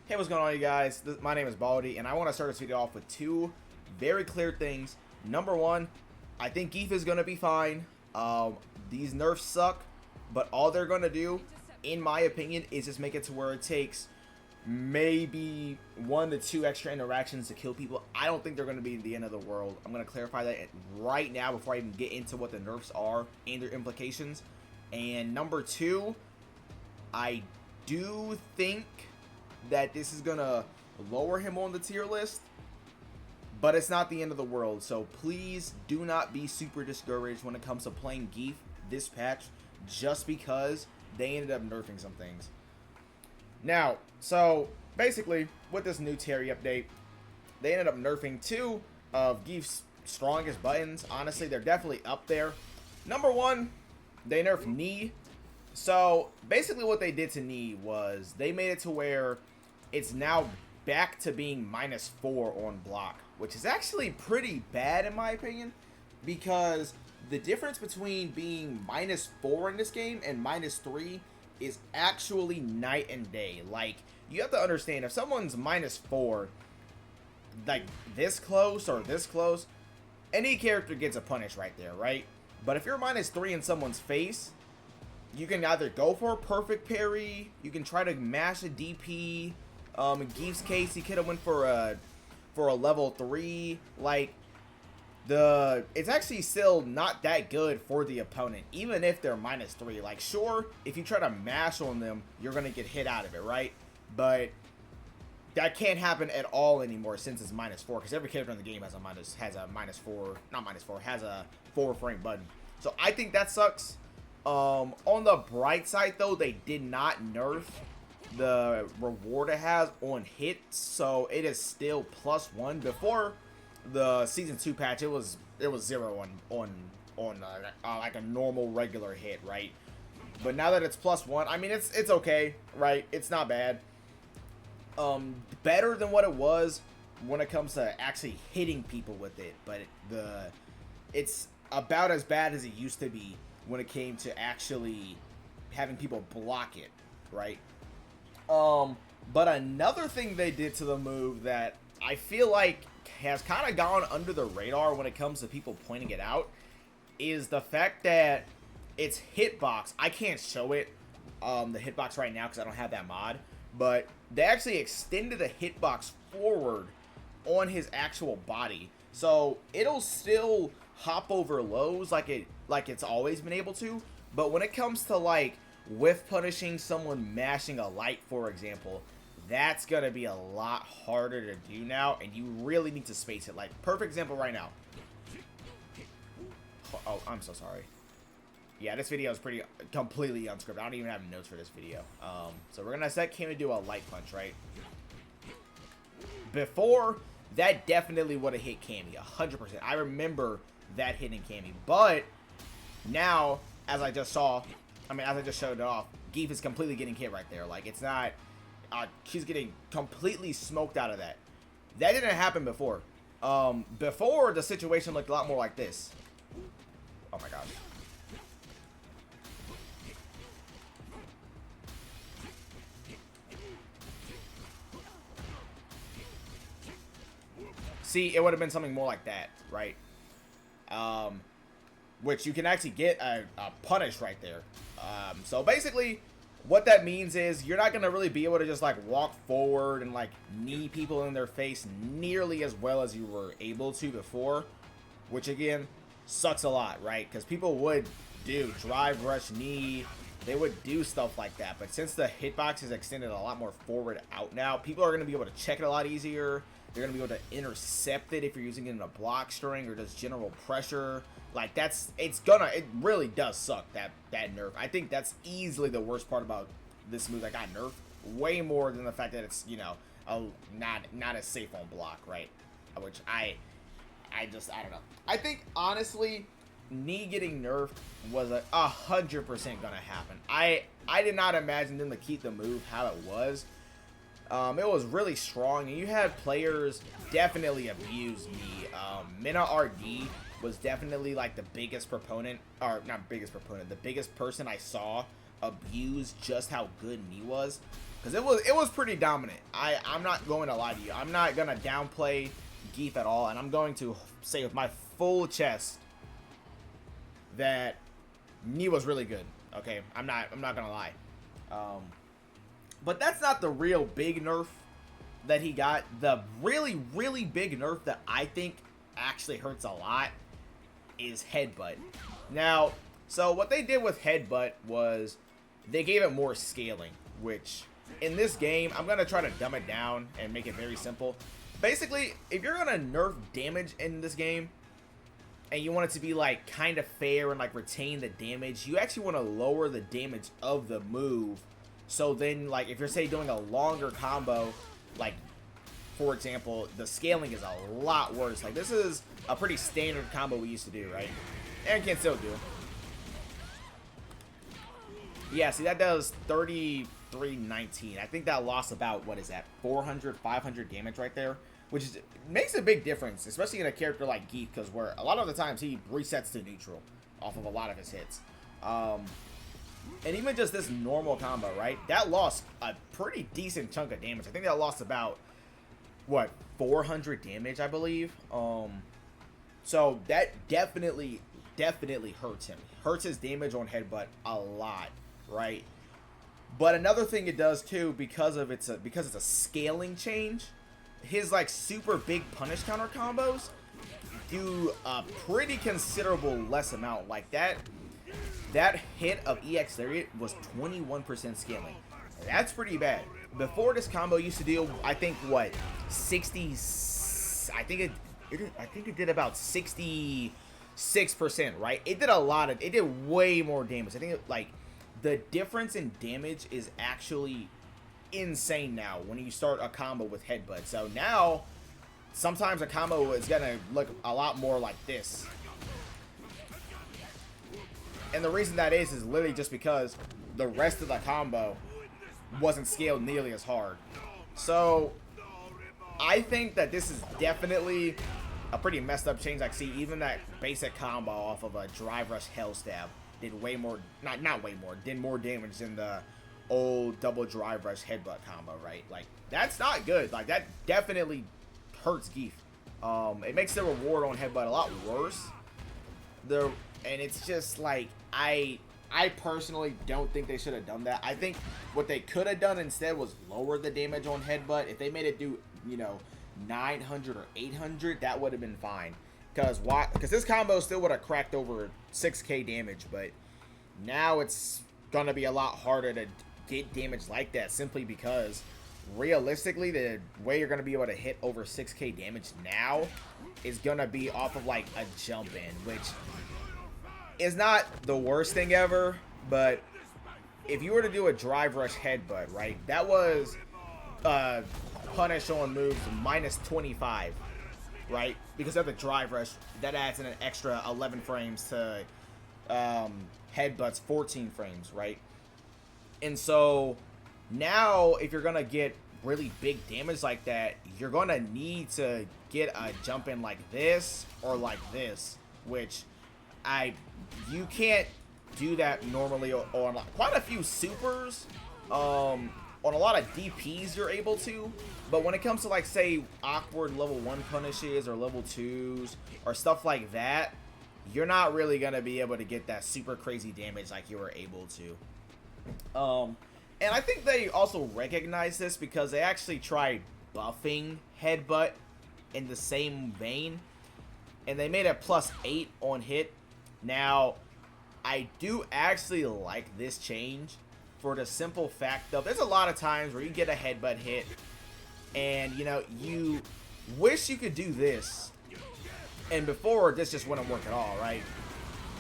Hey, what's going on, you guys? My name is Baldy, and I want to start this video off with two very clear things. Number one, I think Gief is going to be fine. These nerfs suck, but all they're going to do, in my opinion, is just make it to where it takes maybe 1 to 2 extra interactions to kill people. I don't think they're going to be the end of the world. I'm going to clarify that right now before I even get into what the nerfs are and their implications. And number two, I do think that this is gonna lower him on the tier list, but it's not the end of the world. So please do not be super discouraged when it comes to playing Gief this patch, just because they ended up nerfing some things. Now, so basically with this new Terry update, they ended up nerfing 2 of Gief's strongest buttons. Honestly, they're definitely up there. Number one, they nerfed knee. So basically what they did to knee was they made it to where it's now back to being -4 on block, which is actually pretty bad in my opinion, because the difference between being -4 in this game and -3 is actually night and day. Like, you have to understand, if someone's -4, like this close or this close, any character gets a punish right there, right? But if you're -3 in someone's face, you can either go for a perfect parry, you can try to mash a DP. In Gief's case, he could have went for a level 3. Like, it's actually still not that good for the opponent, even if they're -3. Like, sure, if you try to mash on them, you're gonna get hit out of it, right? But that can't happen at all anymore since it's -4, because every character in the game has a -4 frame button. So I think that sucks. On the bright side, though, they did not nerf the reward it has on hits, so it is still +1. Before the season 2 patch, it was 0 on like a normal regular hit, right? But now that it's +1, I mean, it's okay, right? It's not bad. Better than what it was when it comes to actually hitting people with it, but it's about as bad as it used to be when it came to actually having people block it, right? But another thing they did to the move that I feel like has kind of gone under the radar when it comes to people pointing it out is the fact that its hitbox, I can't show it, the hitbox right now because I don't have that mod, but they actually extended the hitbox forward on his actual body. So it'll still hop over lows like it's always been able to, but when it comes to like whiff punishing someone mashing a light, for example, that's gonna be a lot harder to do now, and you really need to space it. Like, perfect example right now. Oh, I'm so sorry. Yeah, this video is completely unscripted. I don't even have notes for this video. So we're gonna set Kim to do a light punch, right? Before, that definitely would have hit Cammy 100%. I remember that hitting Cammy, but now, as I just showed it off, Gief is completely getting hit right there. Like, it's not, she's getting completely smoked out of that. That didn't happen before. Before, the situation looked a lot more like this. Oh my gosh. See, it would have been something more like that, right? Which you can actually get a punish right there. So basically, what that means is you're not going to really be able to just like walk forward and like knee people in their face nearly as well as you were able to before, which again sucks a lot, right? Because people would do drive rush knee, they would do stuff like that, but since the hitbox is extended a lot more forward out now, people are going to be able to check it a lot easier. They're going to be able to intercept it if you're using it in a block string or just general pressure. Like, it really does suck, that nerf. I think that's easily the worst part about this move that got nerfed, way more than the fact that it's, you know, not as safe on block, right? Which I don't know. I think, honestly, knee getting nerfed was 100% gonna happen. I did not imagine them to keep the move how it was. It was really strong, and you had players definitely abuse knee. Mina RD was definitely like the biggest proponent, or not biggest proponent, the biggest person I saw abuse just how good knee was. because it was pretty dominant. I'm not going to lie to you. I'm not gonna downplay Gief at all, and I'm going to say with my full chest that Knee was really good. Okay, I'm not gonna lie. But that's not the real big nerf that he got. The really, really big nerf that I think actually hurts a lot is Headbutt. Now, so what they did with Headbutt was they gave it more scaling, which in this game, I'm going to try to dumb it down and make it very simple. Basically, if you're going to nerf damage in this game, and you want it to be like kind of fair and like retain the damage, you actually want to lower the damage of the move. So then, like, if you're, say, doing a longer combo, like, for example, the scaling is a lot worse. Like, this is a pretty standard combo we used to do, right? And can still do. Yeah, see, that does 3319. I think that lost about, what is that, 400, 500 damage right there, which is, makes a big difference, especially in a character like Gief, because where a lot of the times he resets to neutral off of a lot of his hits. And even just this normal combo, right? That lost a pretty decent chunk of damage. I think that lost about, what, 400 damage, I believe. So that definitely hurts him. Hurts his damage on Headbutt a lot, right? But another thing it does too, because it's a scaling change, his like super big punish counter combos do a pretty considerable less amount. Like that hit of EX30 was 21% scaling. That's pretty bad. Before, this combo used to deal, I think, what, 60, I think it did about 66%, right? It did way more damage. I think like the difference in damage is actually insane now when you start a combo with Headbutt. So now sometimes a combo is gonna look a lot more like this. And the reason that is literally just because the rest of the combo wasn't scaled nearly as hard. So I think that this is definitely a pretty messed up change. Like, see, even that basic combo off of a Drive Rush Hell Stab did way more, not way more, did more damage than the old double Drive Rush Headbutt combo, right? Like, that's not good. Like, that definitely hurts Gief. It makes the reward on Headbutt a lot worse. And it's just like, I personally don't think they should have done that. I think what they could have done instead was lower the damage on Headbutt. If they made it do, you know, 900 or 800, that would have been fine. Because this combo still would have cracked over 6k damage, but now it's going to be a lot harder to get damage like that, simply because realistically the way you're going to be able to hit over 6k damage now is going to be off of like a jump in, which is not the worst thing ever. But if you were to do a Drive Rush Headbutt, right, that was punish on moves minus 25, right, because of the Drive Rush. That adds in an extra 11 frames to Headbutt's 14 frames, right? And so now if you're gonna get really big damage like that, you're gonna need to get a jump in like this or like this, which you can't do that normally on quite a few supers. On a lot of DPs you're able to, but when it comes to, like, say, awkward level 1 punishes or level 2s or stuff like that, you're not really gonna be able to get that super crazy damage like you were able to. And I think they also recognize this because they actually tried buffing Headbutt in the same vein, and they made it +8 on hit. Now, I do actually like this change for the simple fact of there's a lot of times where you get a Headbutt hit and, you know, you wish you could do this, and before this just wouldn't work at all, right?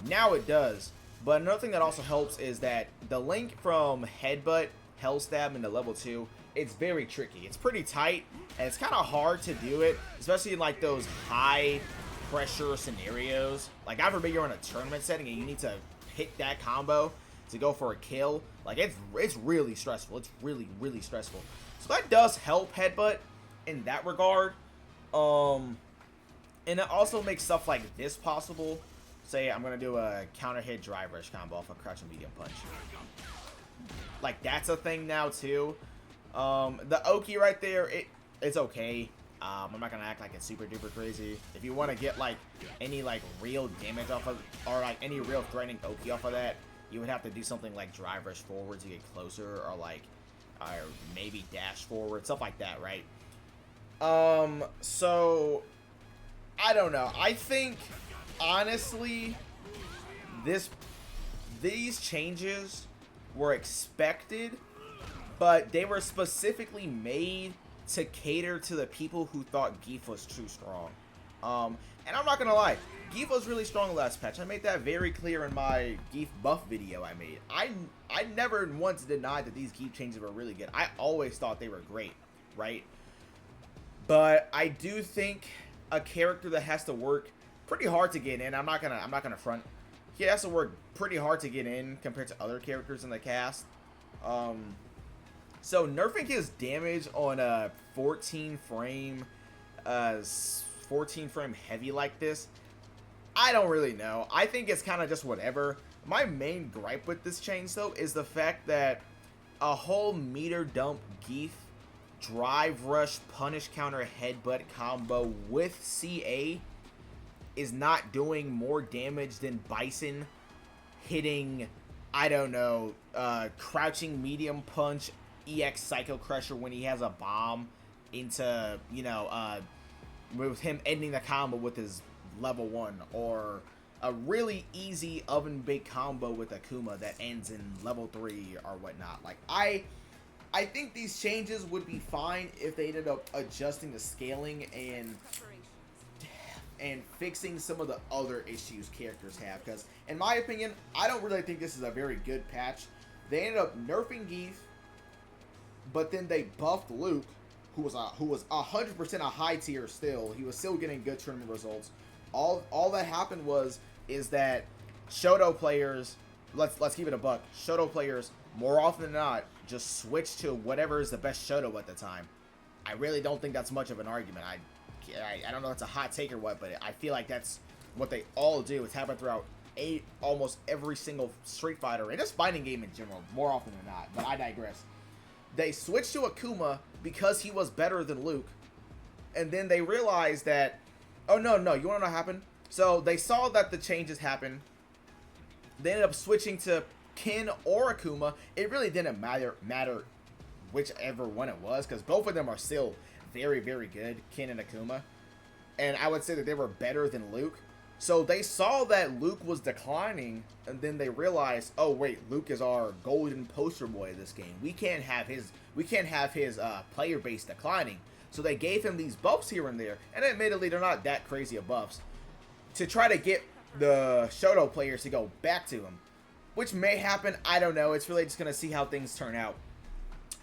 Now it does. But another thing that also helps is that the link from Headbutt, Hell Stab into level 2, it's very tricky. It's pretty tight, and it's kind of hard to do it, especially in like those high pressure scenarios. Like, God forbid you're in a tournament setting and you need to hit that combo to go for a kill. Like, it's really stressful. It's really, really stressful. So that does help Headbutt in that regard. And it also makes stuff like this possible. Say I'm gonna do a counter hit Drive Rush combo off a crouch and medium punch. Like, that's a thing now too. The Oki right there, it's okay. I'm not gonna act like it's super duper crazy. If you want to get like any like real damage off of, or like any real threatening Oki off of that, you would have to do something like drive rush forward to get closer, or like, or maybe dash forward, stuff like that, right? So I don't know. I think honestly, these changes were expected, but they were specifically made to cater to the people who thought Gief was too strong. And I'm not gonna lie, Gief was really strong last patch. I made that very clear in my Gief buff video I made. I never once denied that these Gief changes were really good. I always thought they were great, right? But I do think a character that has to work pretty hard to get in, I'm not gonna front. He has to work pretty hard to get in compared to other characters in the cast. So nerfing his damage on a 14 frame heavy like this, I don't really know. I think it's kind of just whatever. My main gripe with this change though is the fact that a whole meter dump Gief drive rush punish counter headbutt combo with CA is not doing more damage than Bison hitting, I don't know, crouching medium punch EX Psycho Crusher when he has a bomb into, you know, with him ending the combo with his level 1, or a really easy oven bake combo with Akuma that ends in level 3 or whatnot. Like, I think these changes would be fine if they ended up adjusting the scaling and fixing some of the other issues characters have, because in my opinion, I don't really think this is a very good patch. They ended up nerfing Gief, but then they buffed Luke, who was 100% a high tier still. He was still getting good tournament results. All that happened is that Shoto players, let's keep it a buck, Shoto players more often than not just switch to whatever is the best Shoto at the time. I really don't think that's much of an argument. I don't know if it's a hot take or what, but I feel like that's what they all do. It's happened throughout almost every single Street Fighter and just fighting game in general, more often than not, but I digress. They switched to Akuma because he was better than Luke, and then they realized that, oh no, you wanna know what happened? So they saw that the changes happened. They ended up switching to Kin or Akuma. It really didn't matter whichever one it was, because both of them are still very, very good, Kin and Akuma. And I would say that they were better than Luke. So they saw that Luke was declining, and then they realized, oh wait, Luke is our golden poster boy of this game. We can't have his player base declining. So they gave him these buffs here and there, and admittedly they're not that crazy of buffs, to try to get the Shoto players to go back to him, which may happen. I don't know. It's really just gonna see how things turn out.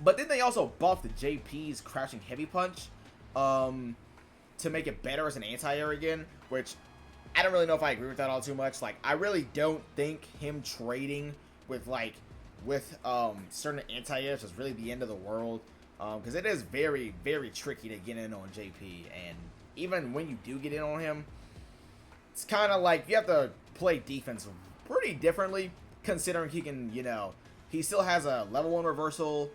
But then they also buffed JP's crouching heavy punch to make it better as an anti-air again, which I don't really know if I agree with that all too much. Like, I really don't think him trading with certain anti-airs is really the end of the world, because it is very, very tricky to get in on JP, and even when you do get in on him, it's kind of like you have to play defense pretty differently, considering he can, you know, he still has a level 1 reversal.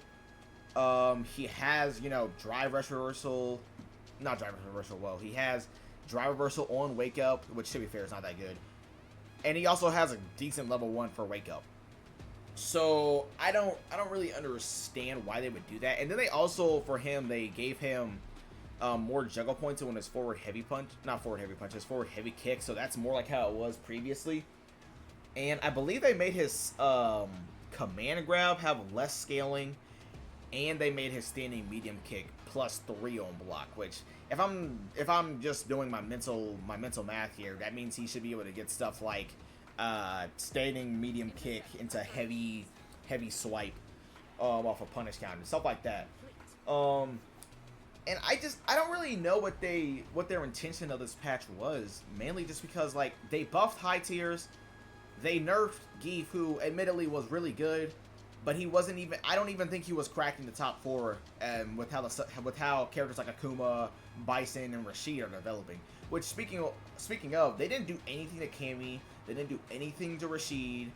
He has, you know, drive rush reversal, not drive rush reversal. Well, he has drive reversal on wake up, which, to be fair, is not that good. And he also has a decent level 1 for wake up. So I don't really understand why they would do that. And then they also, for him, they gave him more juggle points on his forward heavy punch, not forward heavy punch, his forward heavy kick. So that's more like how it was previously. And I believe they made his command grab have less scaling, and they made his standing medium kick +3 on block, which if I'm just doing my mental math here, that means he should be able to get stuff like standing medium kick into heavy swipe off a punish counter, stuff like that. And I don't really know what their intention of this patch was, mainly just because, like, they buffed high tiers, they nerfed Gief, who admittedly was really good, but he wasn't even, I don't even think he was cracking the top 4 with how characters like Akuma, Bison, and Rashid are developing. Which, speaking of, they didn't do anything to Cammy, they didn't do anything to Rashid,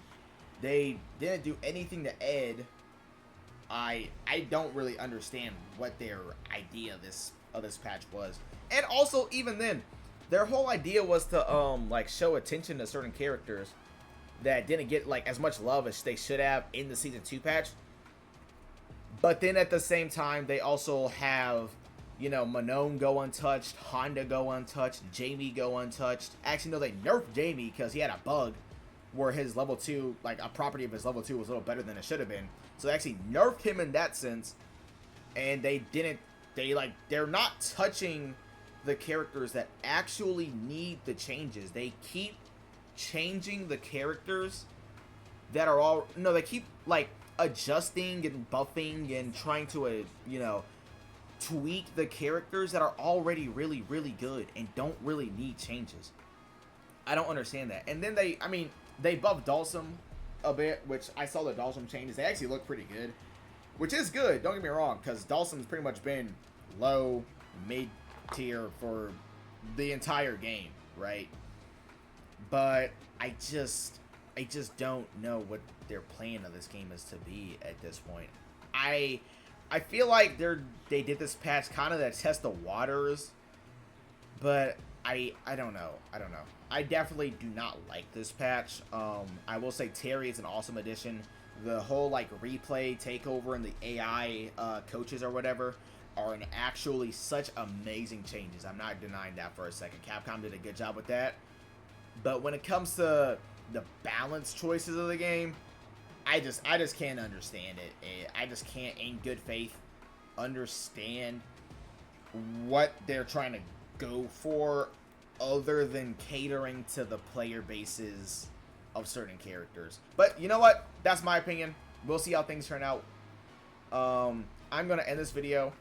they didn't do anything to Ed, I don't really understand what their idea of this patch was. And also, even then, their whole idea was to like show attention to certain characters that didn't get like as much love as they should have in the season 2 patch. But then at the same time, they also have, you know, Manon go untouched, Honda go untouched, Jamie go untouched. Actually, no, they nerfed Jamie because he had a bug where his level 2, like a property of his level 2 was a little better than it should have been. So they actually nerfed him in that sense. And they're not touching the characters that actually need the changes. They keep changing the characters that are all, no, they keep like adjusting and buffing and trying to, you know, tweak the characters that are already really, really good and don't really need changes. I don't understand that. And then they buffed Dalsum a bit, which I saw the Dalsum changes. They actually look pretty good, which is good. Don't get me wrong, because Dalsum's pretty much been low, mid tier for the entire game, right? But I just don't know what their plan of this game is to be at this point. I feel like they did this patch kind of to test the waters, but I don't know. I definitely do not like this patch. I will say Terry is an awesome addition. The whole like replay takeover and the AI coaches or whatever are actually such amazing changes. I'm not denying that for a second. Capcom did a good job with that. But when it comes to the balance choices of the game, I just can't understand it. I just can't, in good faith, understand what they're trying to go for, other than catering to the player bases of certain characters. But you know what? That's my opinion. We'll see how things turn out. I'm gonna end this video.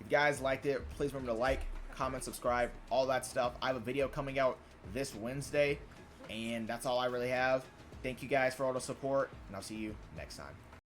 If you guys liked it, please remember to like, comment, subscribe, all that stuff. I have a video coming out this Wednesday, and that's all I really have. Thank you guys for all the support, and I'll see you next time.